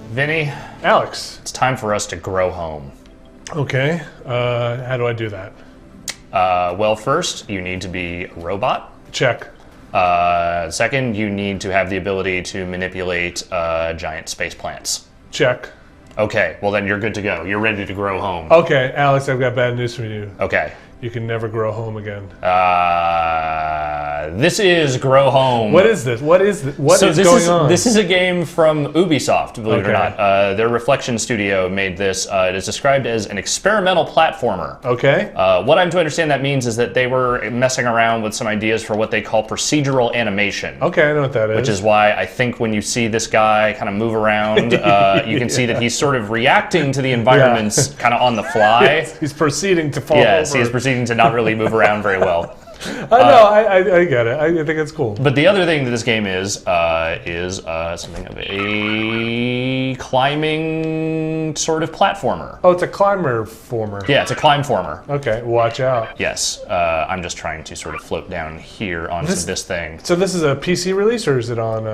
Vinny, Alex. it's time for us to grow home. Okay. How do I do that? Well, first, you need to be a robot. Check. Second, you need to have the ability to manipulate giant space plants. Check. Okay, well then you're good to go. You're ready to grow home. Okay, Alex, I've got bad news for you. Okay. You can never grow home again. This is Grow Home. What is this? What is this? What is going on? This is a game from Ubisoft, believe it or Okay. not. Their Reflection Studio made this. It is described as an experimental platformer. Okay. What I'm to understand that means is that they were messing around with some ideas for what they call procedural animation. Okay, I know what that is. Which is why I think when you see this guy kind of move around, you can see that he's sort of reacting to the environments kind of on the fly. Yes, he's proceeding to fall over. Yes, he is proceeding to not really move around very well. I know, I get it. I think it's cool. But the other thing that this game is something of a climbing sort of platformer. Oh, it's a climber-former. Yeah, it's a climb former. Okay, watch out. Yes, I'm just trying to sort of float down here onto this thing. So this is a PC release, or is it on...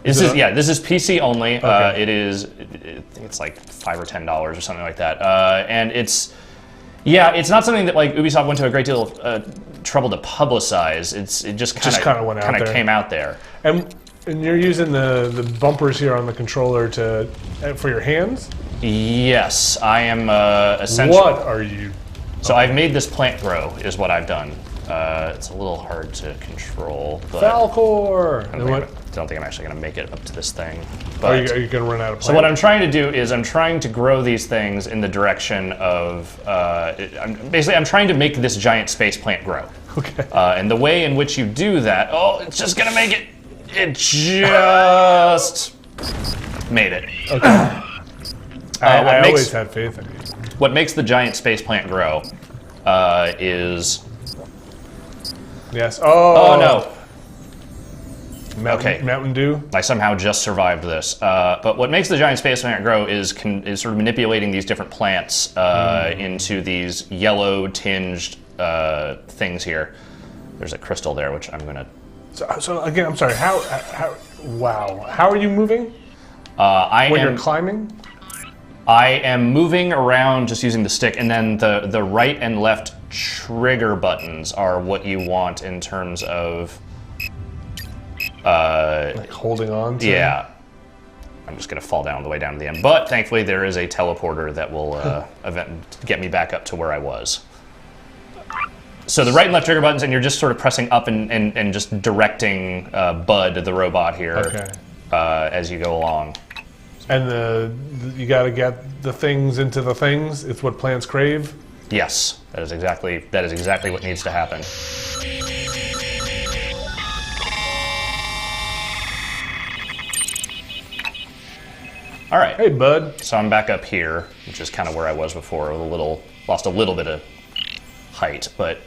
This is PC only. Okay. I think it's like $5 or $10 or something like that. And it's not something that like Ubisoft went to a great deal of trouble to publicize. It just kind of came out there. And you're using the bumpers here on the controller for your hands? Yes, I am essentially. What are you? So I've made this plant grow, is what I've done. It's a little hard to control, but Falcor! I don't think I'm actually going to make it up to this thing. Are you going to run out of plants? So what I'm trying to do is I'm trying to grow these things in the direction of... I'm trying to make this giant space plant grow. Okay. And the way in which you do that... Oh, it's just going to make it... It just... made it. Okay. I always had faith in you. What makes the giant space plant grow is... Yes. Oh, no. Okay. Mountain Dew. I somehow just survived this. But what makes the giant space plant grow is sort of manipulating these different plants into these yellow tinged things here. There's a crystal there, which I'm gonna. So again, I'm sorry. Wow. How are you moving? You're climbing. I am moving around just using the stick, and then the right and left trigger buttons are what you want in terms of. Like holding on to Yeah. I'm just going to fall down on the way down to the end. But thankfully there is a teleporter that will get me back up to where I was. So the right and left trigger buttons, and you're just sort of pressing up and just directing Bud, the robot here, as you go along. And you got to get the things into the things. It's what plants crave. Yes, that is exactly what needs to happen. All right. Hey, Bud. So I'm back up here, which is kind of where I was before. Lost a little bit of height, but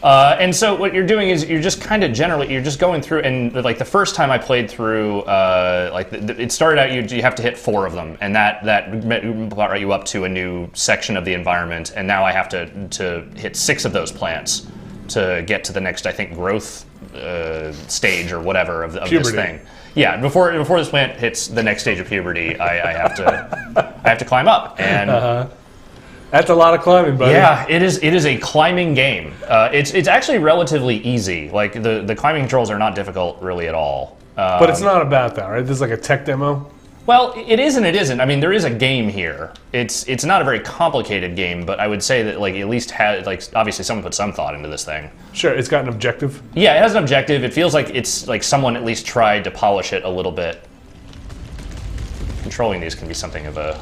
and so what you're doing is you're just kind of you're just going through, and like the first time I played through, it started out you have to hit 4 of them, and that brought you up to a new section of the environment, and now I have to hit 6 of those plants to get to the next, I think, growth stage or whatever of this thing. Yeah, before this plant hits the next stage of puberty, I have to climb up, and that's a lot of climbing, buddy. Yeah, it is a climbing game. It's actually relatively easy. Like the climbing controls are not difficult really at all. But it's not about that, right? This is like a tech demo. Well, it is and it isn't. I mean, there is a game here. It's not a very complicated game, but I would say that like at least obviously someone put some thought into this thing. Sure, it's got an objective. Yeah, it has an objective. It feels like it's like someone at least tried to polish it a little bit. Controlling these can be something of a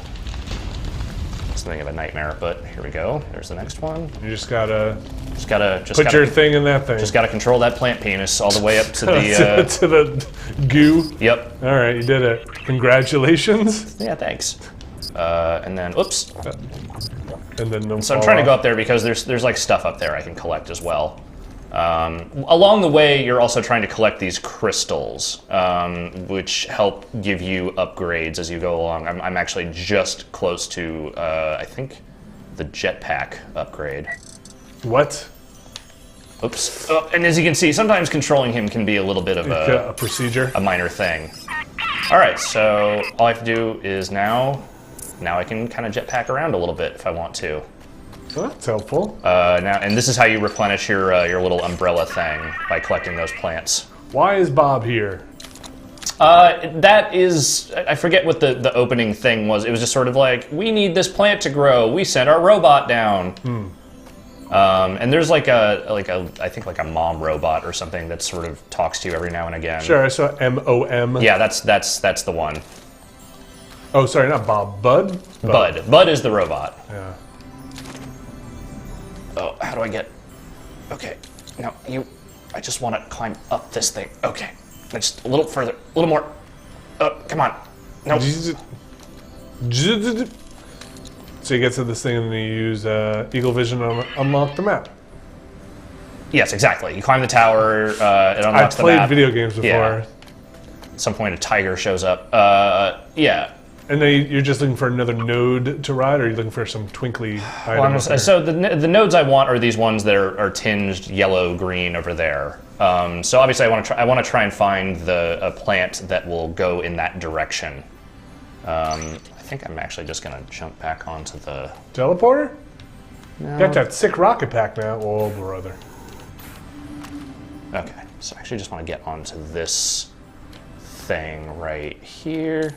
nightmare, but here we go. There's the next one. You just gotta put your thing in that thing. Just gotta control that plant penis all the way up to the to the goo. Yep. All right, you did it. Congratulations. Yeah, thanks. And then, oops. And then so I'm trying to go up there because there's like stuff up there I can collect as well. Along the way, you're also trying to collect these crystals, which help give you upgrades as you go along. I'm actually just close to, I think, the jetpack upgrade. What? Oops. And as you can see, sometimes controlling him can be a little bit of a procedure, a minor thing. All right, so all I have to do is now I can kind of jetpack around a little bit if I want to. Well, that's helpful. Now, and this is how you replenish your little umbrella thing, by collecting those plants. Why is Bob here? That is, I forget what the opening thing was. It was just sort of like, we need this plant to grow. We sent our robot down. And there's like I think like a mom robot or something that sort of talks to you every now and again. Sure, I saw M-O-M. Yeah, that's the one. Oh, sorry, not Bob. Bud? Bud. Bud is the robot. Yeah. Oh, how do I get... Okay. No, I just want to climb up this thing. Okay. Just a little further. A little more. Come on. No. So you get to this thing and you use Eagle Vision to unlock the map. Yes, exactly. You climb the tower, it unlocks the map. I've played video games before. Yeah. At some point a tiger shows up. Yeah. And then you're just looking for another node to ride, or are you looking for some twinkly item? So the nodes I want are these ones that are tinged yellow-green over there. So obviously I want to try and find a plant that will go in that direction. I think I'm actually just going to jump back onto the... Teleporter? No. Got that sick rocket pack now. Oh, brother. Okay, so I actually just want to get onto this thing right here.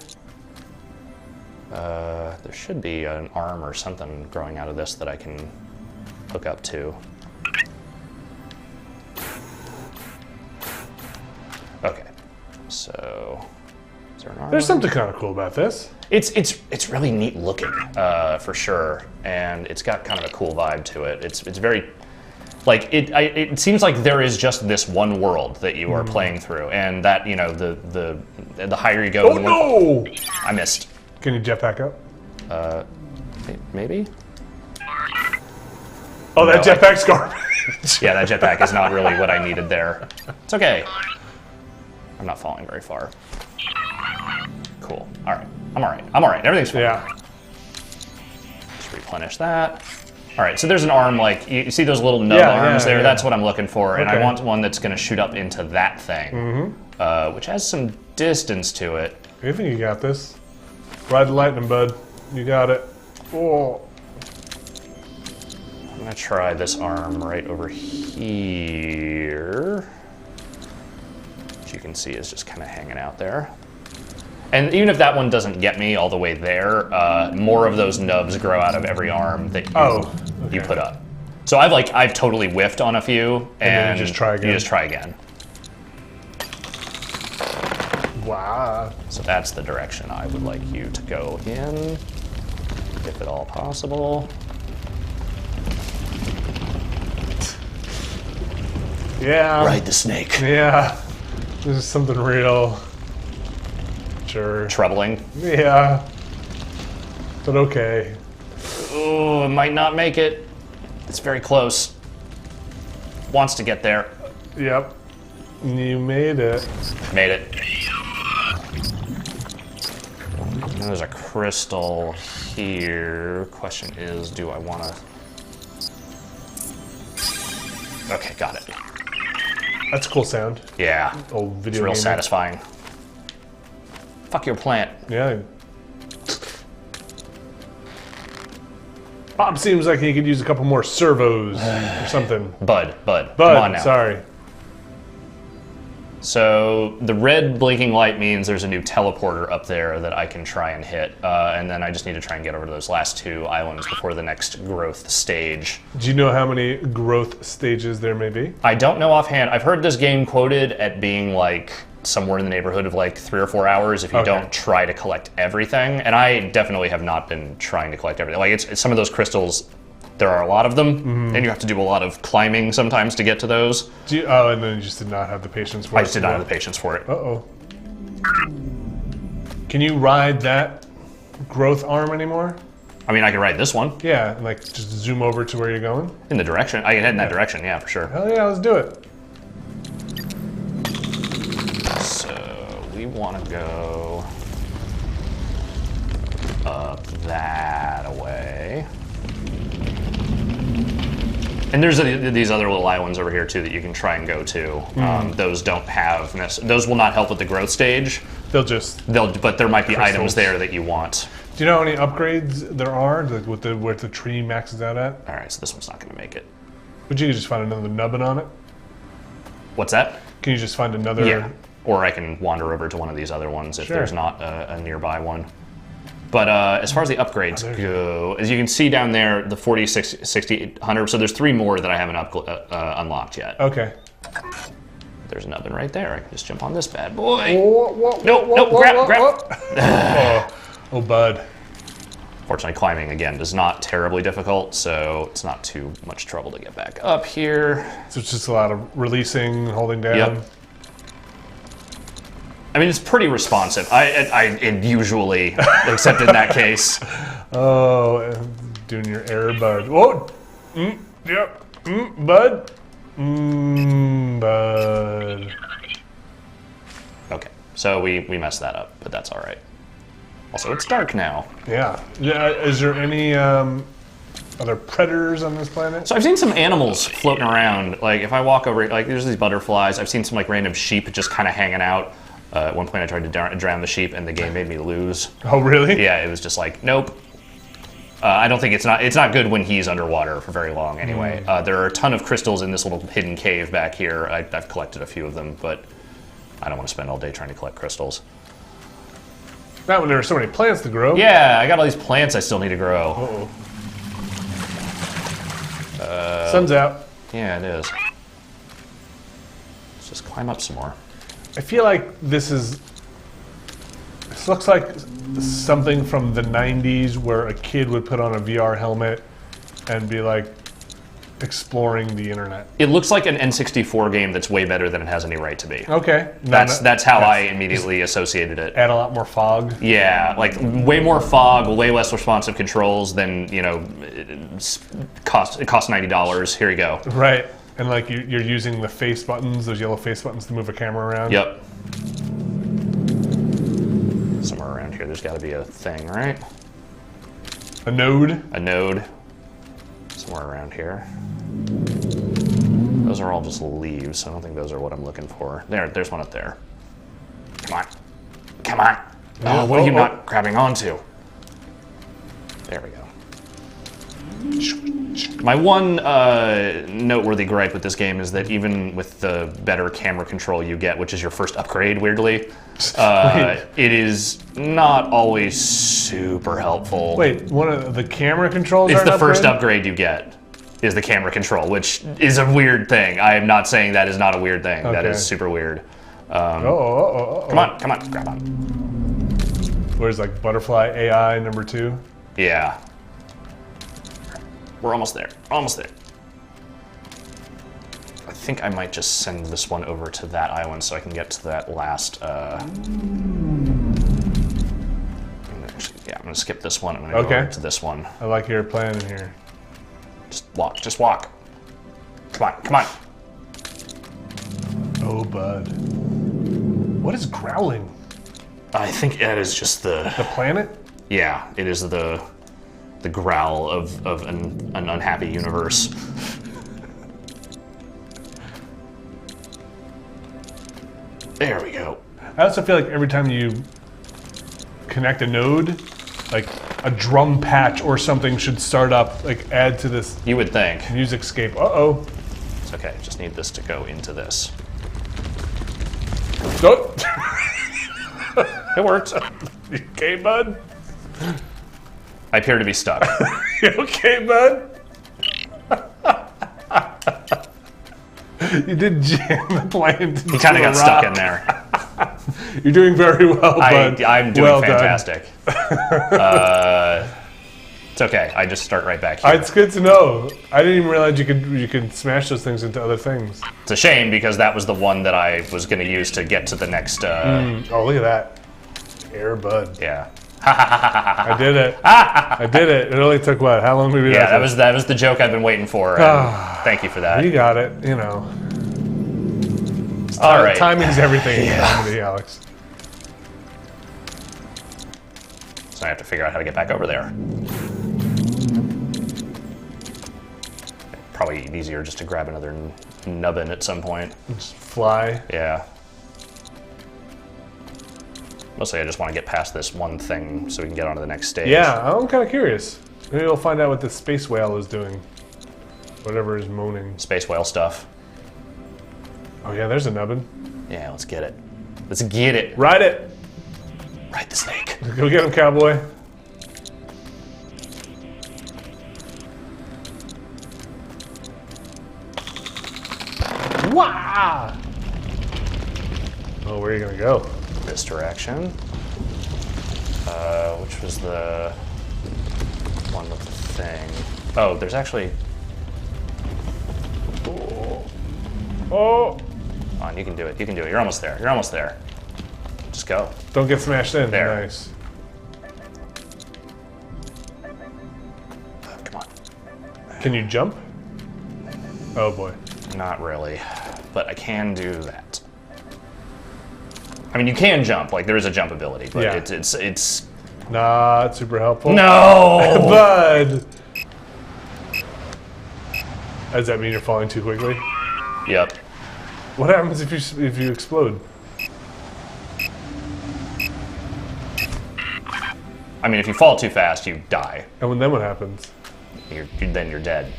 There should be an arm or something growing out of this that I can hook up to. Okay, so is there an arm? There's something kind of cool about this. It's really neat looking, for sure, and it's got kind of a cool vibe to it. It's very, like it seems like there is just this one world that you are playing through, and that the higher you go, the more... no! I missed. Can you jetpack up? Maybe. Oh, that No, jetpack's garbage. Yeah, that jetpack is not really what I needed there. It's okay. I'm not falling very far. Cool. All right. I'm all right. I'm all right. Everything's fine. Yeah. Just replenish that. All right. So there's an arm, like you see those little nub arms there. Yeah. That's what I'm looking for, and I want one that's going to shoot up into that thing, which has some distance to it. I think you got this. Ride the lightning, bud. You got it. Oh. I'm gonna try this arm right over here, which you can see is just kind of hanging out there. And even if that one doesn't get me all the way there, more of those nubs grow out of every arm that you put up. So I've totally whiffed on a few, and you just try again. You just try again. Wow. So that's the direction I would like you to go in, if at all possible. Yeah. Ride the snake. Yeah. This is something real. Sure. Troubling. Yeah. But okay. Oh, it might not make it. It's very close. Wants to get there. Yep. You made it. Made it. And there's a crystal here. Question is, do I want to... Okay, got it. That's a cool sound. Yeah. Old video It's real gaming. satisfying. Fuck your plant. Yeah. Bob seems like he could use a couple more servos or something. Bud. Come on now. Sorry. So the red blinking light means there's a new teleporter up there that I can try and hit, and then I just need to try and get over to those last two islands before the next growth stage. Do you know how many growth stages there may be? I don't know offhand. I've heard this game quoted at being like somewhere in the neighborhood of like 3 or 4 hours if you don't try to collect everything, and I definitely have not been trying to collect everything. Like it's some of those crystals. There are a lot of them, and you have to do a lot of climbing sometimes to get to those. And then you just did not have the patience for it? I just did not have the patience for it. Uh-oh. Can you ride that growth arm anymore? I mean, I can ride this one. Yeah, and like just zoom over to where you're going? In the direction. I can head in that direction, yeah, for sure. Hell yeah, let's do it. So we want to go up that way. And there's these other little islands over here too that you can try and go to. Those don't have those will not help with the growth stage. But there might be crystals. Items there that you want. Do you know how many upgrades there are? Like where the tree maxes out at? All right, so this one's not going to make it. But you can just find another nubbin on it. What's that? Can you just find another? Yeah. Or I can wander over to one of these other ones if there's not a nearby one. But as far as the upgrades go, as you can see down there, the 40, 60, 100. So there's 3 more that I haven't unlocked yet. Okay. There's an oven right there. I can just jump on this bad boy. No, grab. Oh, bud. Fortunately, climbing, again, is not terribly difficult, so it's not too much trouble to get back up here. So it's just a lot of releasing, holding down. Yep. I mean, it's pretty responsive. I usually, except in that case. Oh, doing your air, bud. Whoa! Yep. Bud. Bud. Okay, so we messed that up, but that's all right. Also, it's dark now. Yeah. Is there any other predators on this planet? So I've seen some animals floating around. Like if I walk over, like there's these butterflies. I've seen some like random sheep just kind of hanging out. At one point I tried to drown the sheep and the game made me lose. Oh, really? Yeah, it was just like, nope. I don't think it's not good when he's underwater for very long anyway. There are a ton of crystals in this little hidden cave back here. I've collected a few of them, but I don't want to spend all day trying to collect crystals. Not when there are so many plants to grow. Yeah, I got all these plants I still need to grow. Uh-oh. Sun's out. Yeah, it is. Let's just climb up some more. I feel like this looks like something from the 90s where a kid would put on a VR helmet and be like exploring the internet. It looks like an N64 game that's way better than it has any right to be. Okay. That's how I immediately associated it. Add a lot more fog. Yeah, like way more fog, way less responsive controls than, you know, it costs $90. Here you go. Right. And like you're using the face buttons, those yellow face buttons to move a camera around. Yep. Somewhere around here there's got to be a thing, right? A node? A node. Somewhere around here. Those are all just leaves, so I don't think those are what I'm looking for. There's one up there. Come on. Come on. Oh, what are you not grabbing onto? There we go. My one noteworthy gripe with this game is that even with the better camera control you get, which is your first upgrade, weirdly, it is not always super helpful. Wait, one of the camera controls It's are the first upgrade you get, is the camera control, which is a weird thing. I am not saying that is not a weird thing. Okay. That is super weird. Come on, grab on. Where's like butterfly AI number 2? Yeah. We're almost there. Almost there. I think I might just send this one over to that island so I can get to that last. I'm gonna skip this one. I'm gonna go over to this one. I like your plan in here. Just walk. Just walk. Come on. Come on. Oh, bud. What is growling? I think that is just the planet. Yeah, it is the growl of an unhappy universe. There we go. I also feel like every time you connect a node, like a drum patch or something should start up, like add to this. You would think. Music scape. Uh-oh. It's okay, just need this to go into this. Oh. It worked. You okay, bud? I appear to be stuck. You okay, bud? You did jam the plant. He kind of got stuck in there. You're doing very well, bud. I'm doing fantastic. It's okay. I just start right back here. It's good to know. I didn't even realize you could smash those things into other things. It's a shame because that was the one that I was going to use to get to the next. Oh, look at that. Air, bud. Yeah. I did it. I did it. It only took what? How long did we do that? Yeah, that was the joke I've been waiting for. Thank you for that. You got it. You know. All right. Timing's everything in comedy, Alex. So I have to figure out how to get back over there. probably easier just to grab another nubbin at some point. Just fly. Yeah. Mostly I just want to get past this one thing so we can get on to the next stage. Yeah, I'm kind of curious. Maybe we'll find out what the space whale is doing. Whatever is moaning. Space whale stuff. Oh yeah, there's a nubbin. Yeah, let's get it. Let's get it. Ride it! Ride the snake. Go get him, cowboy. Wah! Oh, where are you gonna go? This direction. Which was the one with the thing. Oh, there's actually... Oh! Come on, you can do it. You can do it. You're almost there. You're almost there. Just go. Don't get smashed in. There. Nice. Come on. Can you jump? Oh boy. Not really, but I can do that. I mean, you can jump. Like, there is a jump ability, but Yeah. it's Not super helpful. no. Bud! Does that mean you're falling too quickly? Yep. What happens if you explode? I mean, if you fall too fast, you die. And then what happens? Then you're dead,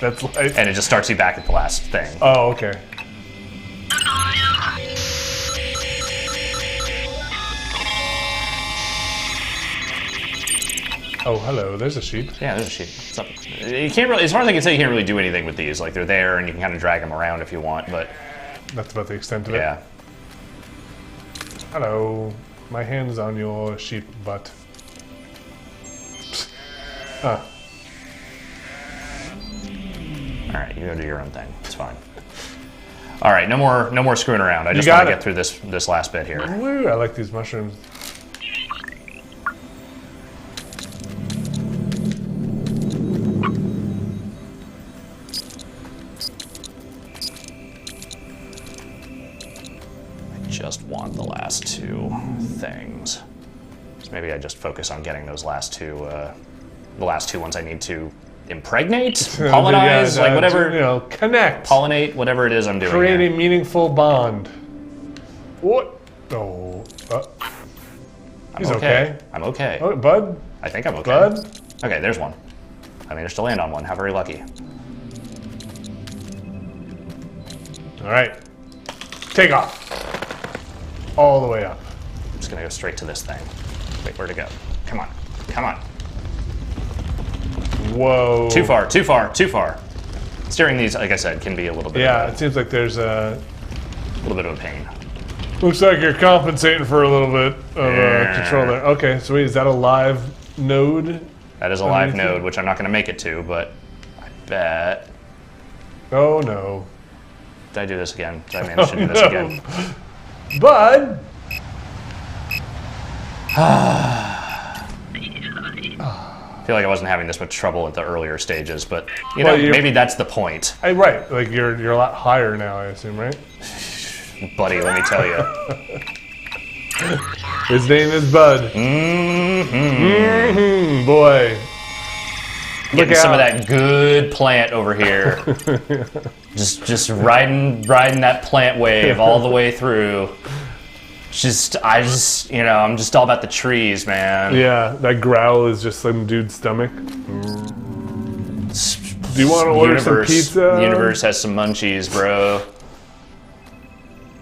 That's like... and it just starts you back at the last thing. Oh, okay. Oh, hello. There's a sheep. Yeah, there's a sheep. You can't really. As far as I can say, you can't really do anything with these. Like, they're there, and you can kind of drag them around if you want. But That's about the extent of it. yeah, Hello. My hand's on your sheep butt. Huh. all right, you go do your own thing. It's fine. All right, no more screwing around. I just got want to it. get through this last bit here. Woo, I like these mushrooms. Just want the last two things. So maybe I just focus on getting those last two, the last two ones I need to impregnate, pollinize, Yeah, like whatever, You know, connect. pollinate, whatever it is I'm doing. Create here. a meaningful bond. What? Oh. He's okay. I'm okay. Oh, bud? I think I'm okay. Bud? Okay, there's one. I managed to land on one. How very lucky. All right. Take off. All the way up. I'm just gonna go straight to this thing. Wait, where'd it go? Come on, come on. Whoa. Too far, too far, too far. Steering these, like I said, can be a little bit. Yeah, of it seems like there's a... a little bit of a pain. Looks like you're compensating for a little bit of Yeah. control there. Okay, so wait, is that a live node? That is a live Underneath node, which I'm not gonna make it to, but I bet. Oh no. Did I do this again? Did I manage to do this no. again? Bud! I feel like I wasn't having this much trouble at the earlier stages, but you Well, know, you're- maybe that's the point. Right, like you're a lot higher now, I assume, right? Buddy, let me tell you. His name is Bud. Boy. Look Getting some of out. that good plant over here. just riding that plant wave all the way through. I'm just all about the trees, man. Yeah, that growl is just some dude's stomach. Do you want to order some pizza? The universe has some munchies, bro.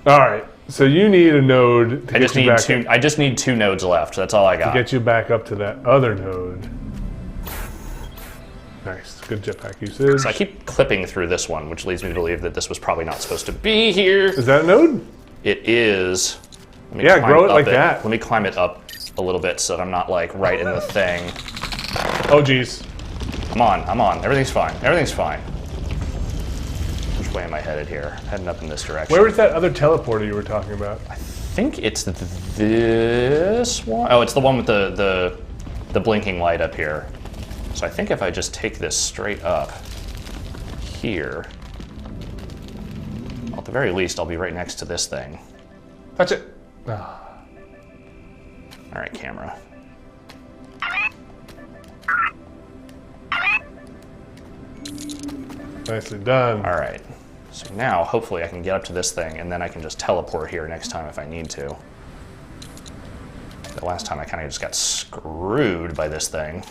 All right, so you need a node to I get you back up, I just need two nodes left. That's all I got. get you back up to that other node. Nice, good jetpack usage. So I keep clipping through this one, which leads me to believe that this was probably not supposed to be here. Is that a node? It is. Let me Yeah, climb grow it up like that. Let me climb it up a little bit so that I'm not like right in the thing. Oh geez. I'm on. Everything's fine. Everything's fine. Which way am I headed here? Heading up in this direction. Where was that other teleporter you were talking about? I think it's this one. Oh, it's the one with the blinking light up here. So I think if I just take this straight up here, well, at the very least, I'll be right next to this thing. Touch it. Ah. All right, camera. Nicely done. All right. So now, hopefully, I can get up to this thing, and then I can just teleport here next time if I need to. The last time I kind of just got screwed by this thing.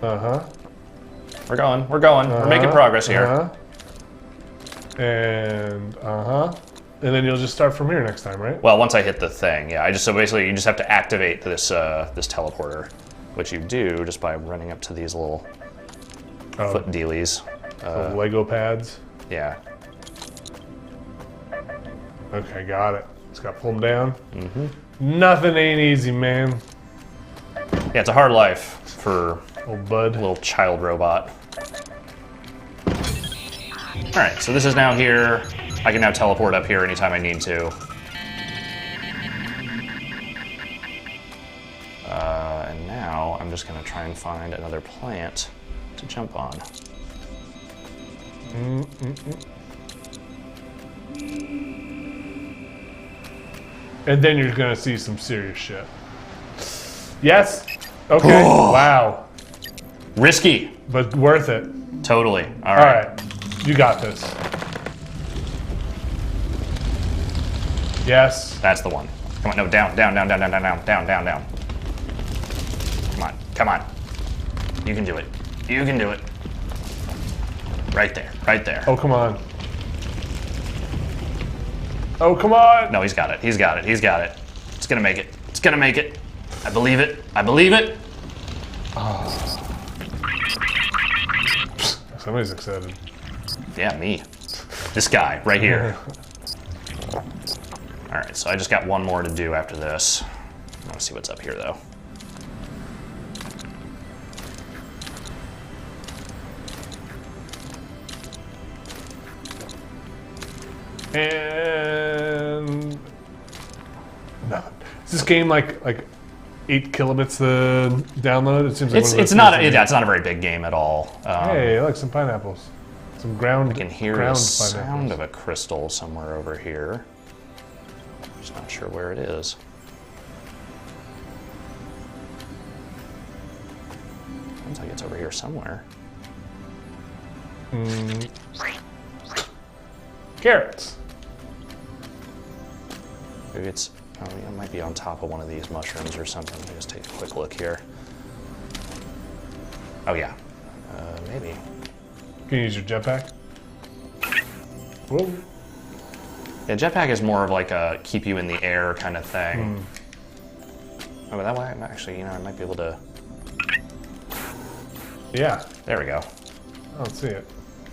Uh-huh. We're going. We're making progress here. Uh-huh. And and then you'll just start from here next time, right? Well, once I hit the thing, yeah. So basically, you just have to activate this this teleporter, which you do just by running up to these little foot dealies. The Lego pads. Yeah. Okay, got it. Just got to pull them down. Nothing ain't easy, man. Yeah, it's a hard life for Old bud. a little child robot. All right, so this is now here. I can now teleport up here anytime I need to. And now I'm just gonna try and find another plant to jump on. And then you're gonna see some serious shit. Yes? Okay, wow. Risky. But worth it. Totally. All All right. right, you got this. Yes. That's the one. Come on, no, down. Come on. You can do it. You can do it. Right there. Oh, come on. Oh, come on. No, he's got it. He's got it. It's gonna make it. I believe it. Somebody's excited. Yeah, me. This guy, right here. All right, so I just got one more to do after this. I want to see what's up here, though. And no. Is this game like 8 kilobits to download? It seems like It's not a very big game at all. Hey, look, some pineapples. Some ground. I can hear the ground sound pineapples. of a crystal somewhere over here. Just not sure where it is. Sounds like it's over here somewhere. Carrots. Maybe it's, it might be on top of one of these mushrooms or something. Let me just take a quick look here. Oh yeah, maybe. Can you use your jetpack? Whoa. Yeah, jetpack is more of like a keep you in the air kind of thing. Oh, but that way, actually, I might be able to. Yeah. There we go. I don't see it.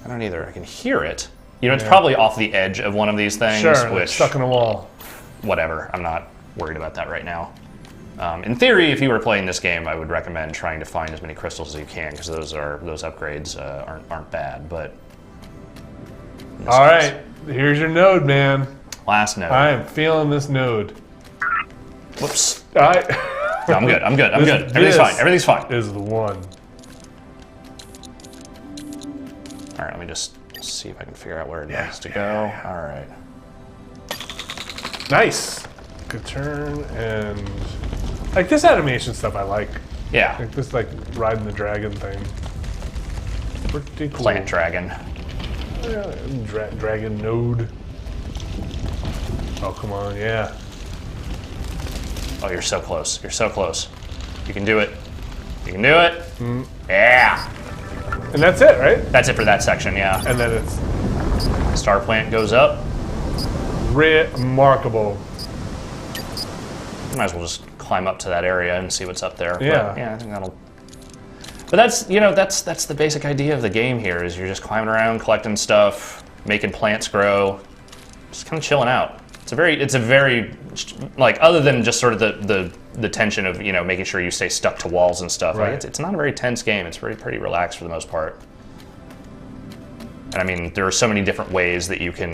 I don't either. I can hear it. It's probably off the edge of one of these things. Sure, which stuck in a wall. Whatever. I'm not worried about that right now. In theory, if you were playing this game, I would recommend trying to find as many crystals as you can because those upgrades aren't bad. But all right, here's your node, man. Last node. I am feeling this node. Whoops. No, I'm good. Everything's fine. Is the one. All right, let me just see if I can figure out where it needs to go. All right. Nice. Good turn and like this animation stuff I like. Yeah. Like this riding the dragon thing. Pretty cool. Plant dragon. Yeah, dragon node. Oh, come on, yeah. Oh, you're so close. You can do it. Yeah. And that's it, right? That's it for that section, yeah. And then it's Star plant goes up. remarkable. Might as well just climb up to that area and see what's up there. Yeah. But, yeah, I think that'll. But that's the basic idea of the game here. Is you're just climbing around, collecting stuff, making plants grow, just kind of chilling out. It's a very like other than just sort of the tension of making sure you stay stuck to walls and stuff. Right. Like it's not a very tense game. It's pretty relaxed for the most part. And I mean, there are so many different ways that you can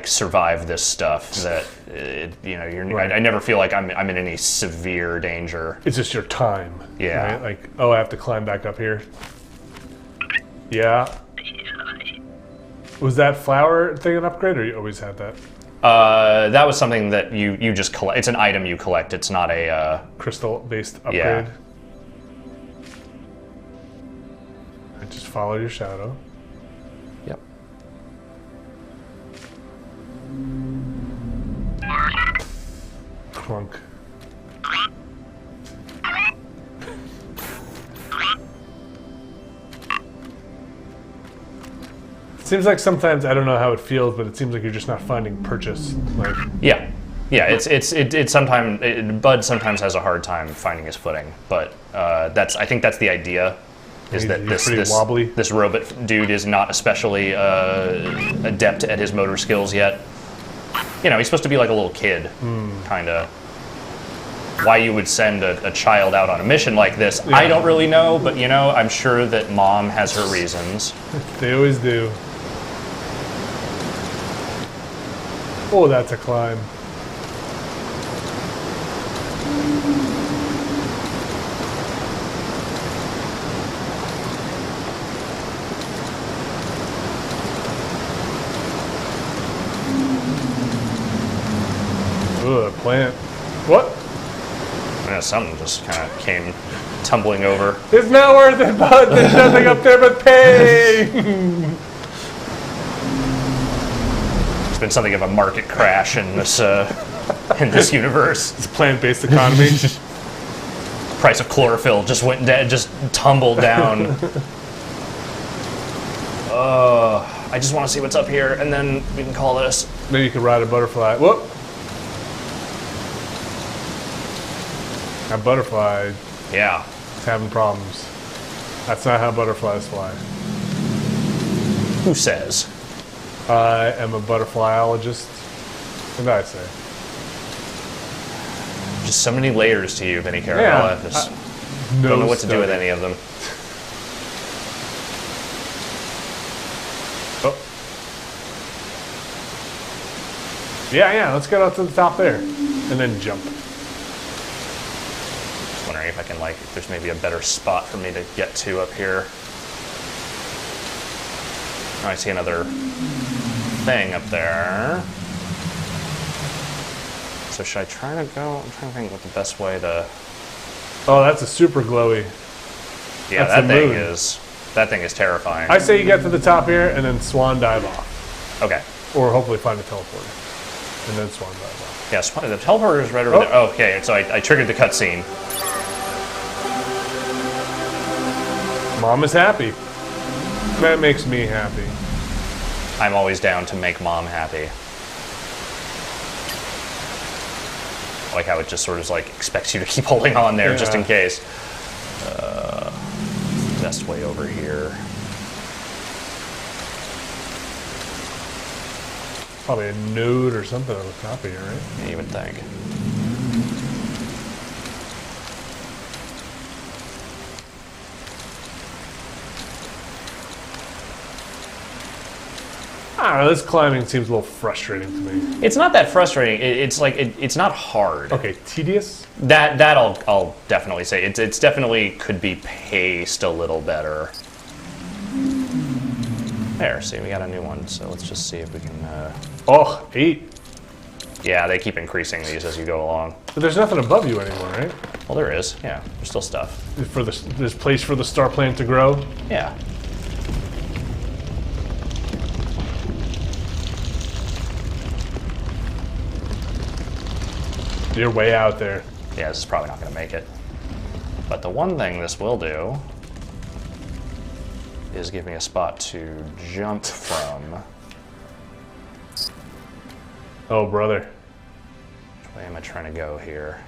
survive this stuff that I never feel like I'm in any severe danger. It's just your time. Yeah. Right? Like, oh, I have to climb back up here. Yeah. Was that flower thing an upgrade, or you always had that? That was something that you just collect. It's an item you collect. It's not a Crystal-based upgrade. Yeah. Just follow your shadow. Yep. Clunk. Seems like sometimes, I don't know how it feels, but it seems like you're just not finding purchase. Like, Yeah. Yeah, it's sometimes Bud sometimes has a hard time finding his footing, but I think that's the idea. Is that he's pretty wobbly. this robot dude is not especially adept at his motor skills yet. You know, he's supposed to be like a little kid, kind of. Why you would send a child out on a mission like this, I don't really know, but you know, I'm sure that Mom has her reasons. They always do. Oh, that's a climb. Ugh, plant. What? Yeah, something just kind of came tumbling over. It's not worth it, bud. There's nothing up there but pain. It's been something of a market crash in this universe. It's a plant-based economy. Price of chlorophyll just went down, just tumbled down. I just want to see what's up here, and then we can call this. Maybe you could ride a butterfly. Whoop. That butterfly Yeah. is having problems. That's not how butterflies fly. Who says? I am a butterflyologist. What did I say? Just so many layers to you, Vinny Caravella. Yeah, Just don't know what to do with any of them. Oh. Yeah, let's get up to the top there. And then jump. Just wondering if I can, if there's maybe a better spot for me to get to up here. Oh, I see another thing up there. So should I try to go? I'm trying to think what the best way to... Oh, that's a super glowy. Yeah, That's the moon. that thing is terrifying. I say you get to the top here and then swan dive off. Okay. Or hopefully find a teleporter. And then swan dive off. Yeah, the teleporter is right over there. Oh, okay, so I triggered the cutscene. Mom is happy. That makes me happy. I'm always down to make Mom happy. I like how it just sort of expects you to keep holding on there just in case. Best way over here. Probably a node or something on the top of here, right? Yeah, you would think. I don't know, this climbing seems a little frustrating to me. It's not that frustrating. It's not hard. Okay, tedious? That I'll definitely say. It's definitely could be paced a little better. There, see, we got a new one. So let's just see if we can. Oh, 8. Yeah, they keep increasing these as you go along. But there's nothing above you anymore, right? Well, there is. Yeah, there's still stuff. There's place for the star plant to grow. Yeah. You're way out there. Yeah, this is probably not going to make it. But the one thing this will do is give me a spot to jump from. Oh, brother. Which way am I trying to go here?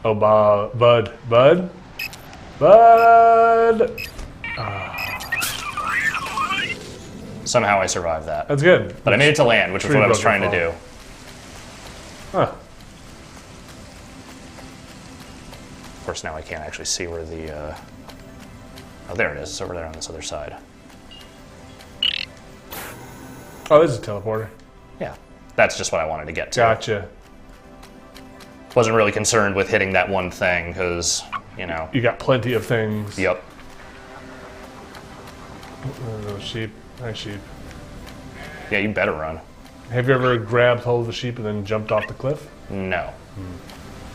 Oh, Bud. Bud! Somehow I survived that. That's good. But I made it to land, which is what I was trying to do. Huh. Of course, now I can't actually see where the... Oh, there it is. It's over there on this other side. Oh, this is a teleporter. Yeah. That's just what I wanted to get to. Gotcha. Wasn't really concerned with hitting that one thing, because, you know... You got plenty of things. Yep. Those sheep. Nice sheep. Yeah, you better run. Have you ever grabbed hold of the sheep and then jumped off the cliff? No.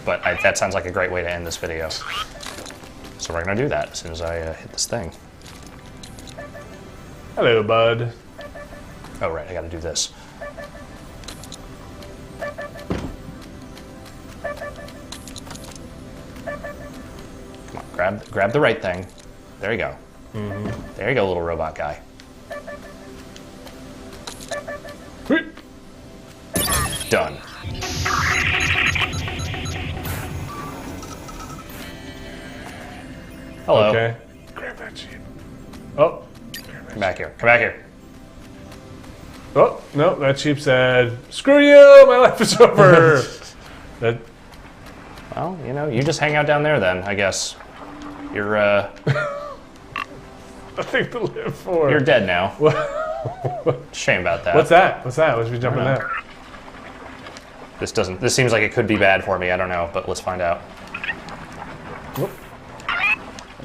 But that sounds like a great way to end this video. So we're going to do that as soon as I hit this thing. Hello, bud. Oh, right, I got to do this. Come on, grab the right thing. There you go. There you go, little robot guy. Done. Hello. Okay. Grab that sheep. Oh. Come back here. Come back here. Oh, no, that sheep said, screw you, my life is over. That. Well, you know, you just hang out down there then, I guess. You're, Nothing to live for. You're dead now. Shame about that. What's that? What's that? Let's be jumping that. This seems like it could be bad for me. I don't know, but let's find out. Whoop.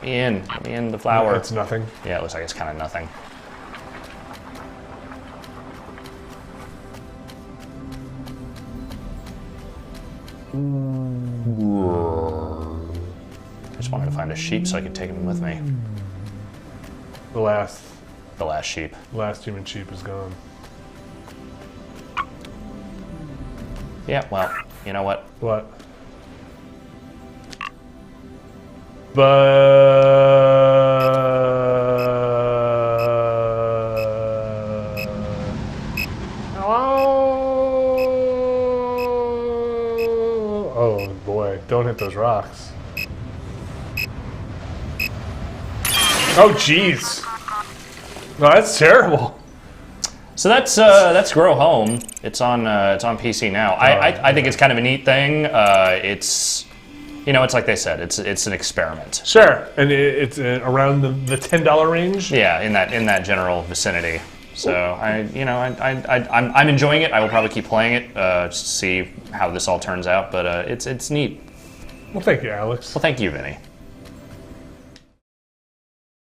Let me in the flower. It's nothing. Yeah, it looks like it's kind of nothing. I just wanted to find a sheep so I could take him with me. The last sheep. human sheep is gone. Yeah, well, you know what? What? Oh boy, don't hit those rocks. Oh jeez. No, that's terrible. So that's Grow Home. It's on PC now. I think it's kind of a neat thing. It's, you know, it's like they said, it's an experiment. Sure, and it's around the $10 range. Yeah, in that general vicinity. So I'm enjoying it. I will probably keep playing it just to see how this all turns out. But it's neat. Well, thank you, Alex. Well, thank you, Vinny.